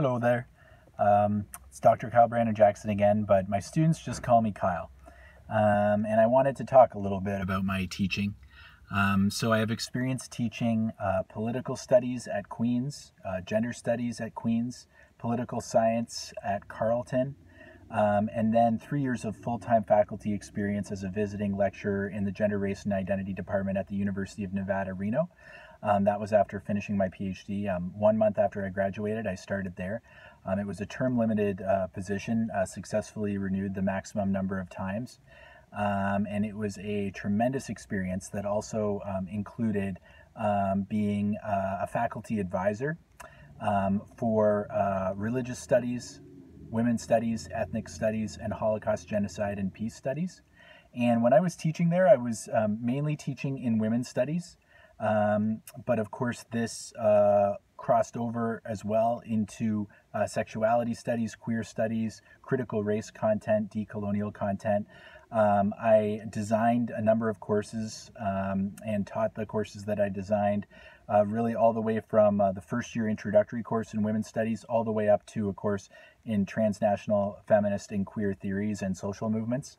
Hello there. It's Dr. Kyle Brandon Jackson again, but my students just call me Kyle. And I wanted to talk a little bit about my teaching. So I have experience teaching political studies at Queen's, gender studies at Queen's, political science at Carleton, and then 3 years of full-time faculty experience as a visiting lecturer in the Gender, Race, and Identity Department at the University of Nevada, Reno. That was after finishing my PhD. 1 month after I graduated, I started there. It was a term-limited position, successfully renewed the maximum number of times. And it was a tremendous experience that also included being a faculty advisor for religious studies, women's studies, ethnic studies, and Holocaust, genocide, and peace studies. And when I was teaching there, I was mainly teaching in women's studies. But of course, this crossed over as well into sexuality studies, queer studies, critical race content, decolonial content. I designed a number of courses and taught the courses that I designed, really all the way from the first year introductory course in women's studies all the way up to a course in transnational feminist and queer theories and social movements.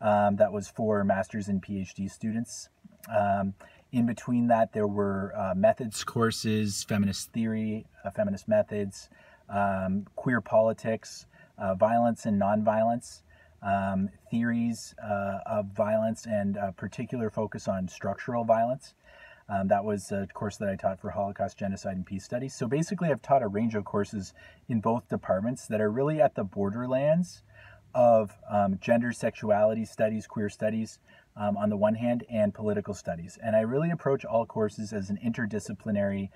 That was for master's and PhD students. In between that, there were methods courses, feminist theory, feminist methods, queer politics, violence and nonviolence, theories of violence, and particular focus on structural violence. That was a course that I taught for Holocaust, genocide, and peace studies. So basically, I've taught a range of courses in both departments that are really at the borderlands of gender, sexuality studies, queer studies on the one hand, and political studies. And I really approach all courses as an interdisciplinary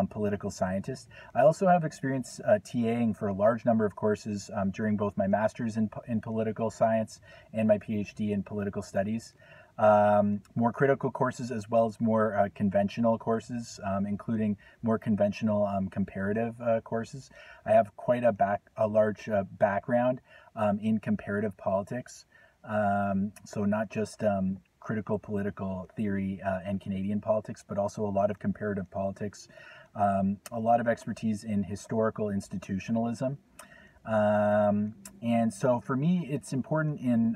political scientist. I also have experience TAing for a large number of courses during both my master's in political science and my PhD in political studies. More critical courses as well as more conventional courses, including more conventional comparative courses. I have quite a large background in comparative politics. So not just critical political theory and Canadian politics, but also a lot of comparative politics, a lot of expertise in historical institutionalism. And so for me, it's important in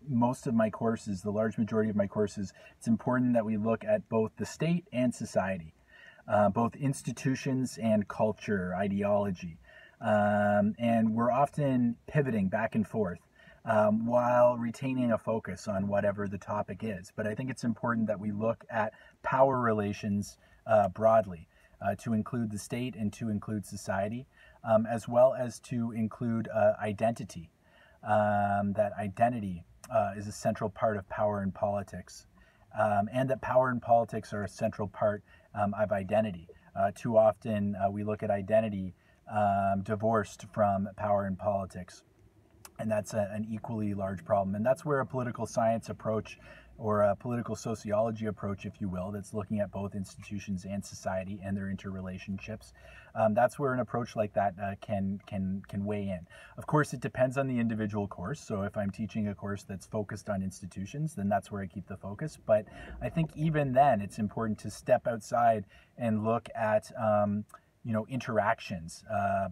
most of my courses, the large majority of my courses, it's important that we look at both the state and society, both institutions and culture, ideology. And we're often pivoting back and forth while retaining a focus on whatever the topic is. But I think it's important that we look at power relations broadly, to include the state and to include society, as well as to include identity. That identity is a central part of power in politics, and that power and politics are a central part of identity. Too often we look at identity divorced from power and politics. And that's an equally large problem. And that's where a political science approach, or a political sociology approach, if you will, that's looking at both institutions and society and their interrelationships. That's where an approach like that can weigh in. Of course, it depends on the individual course. So if I'm teaching a course that's focused on institutions, then that's where I keep the focus. But I think even then, it's important to step outside and look at interactions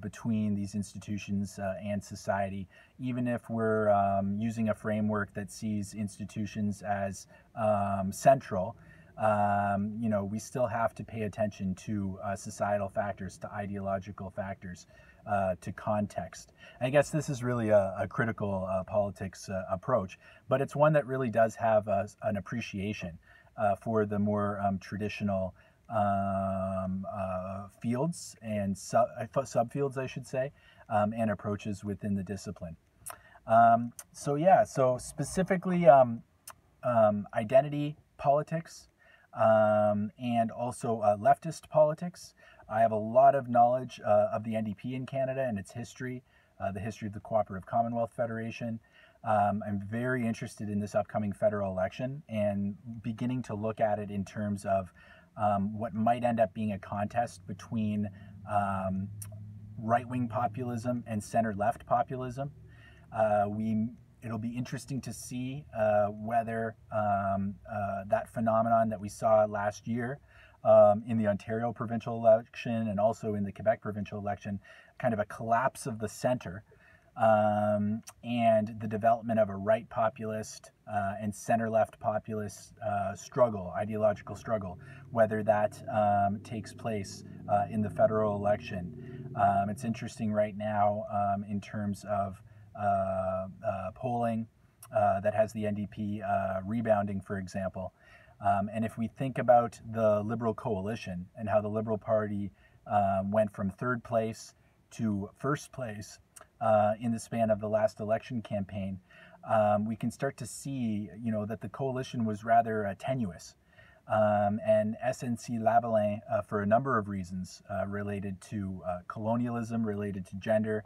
between these institutions and society, even if we're using a framework that sees institutions as central. We still have to pay attention to societal factors, to ideological factors, to context. I guess this is really a critical politics approach, but it's one that really does have an appreciation for the more traditional fields and subfields, I should say, and approaches within the discipline. So specifically identity politics and also leftist politics. I have a lot of knowledge of the NDP in Canada and its history, the history of the Cooperative Commonwealth Federation. I'm very interested in this upcoming federal election and beginning to look at it in terms of what might end up being a contest between right-wing populism and center-left populism. It'll be interesting to see whether that phenomenon that we saw last year in the Ontario provincial election and also in the Quebec provincial election, kind of a collapse of the center and the development of a right populist and center-left populist struggle, ideological struggle, whether that takes place in the federal election. It's interesting right now in terms of polling that has the NDP rebounding, for example. And if we think about the Liberal coalition and how the Liberal Party went from third place to first place in the span of the last election campaign, we can start to see, that the coalition was rather tenuous. And SNC-Lavalin, for a number of reasons related to colonialism, related to gender,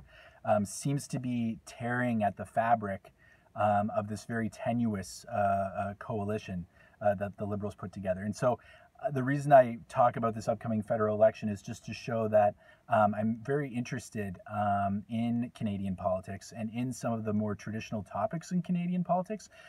seems to be tearing at the fabric of this very tenuous coalition that the Liberals put together. And so the reason I talk about this upcoming federal election is just to show that I'm very interested in Canadian politics and in some of the more traditional topics in Canadian politics,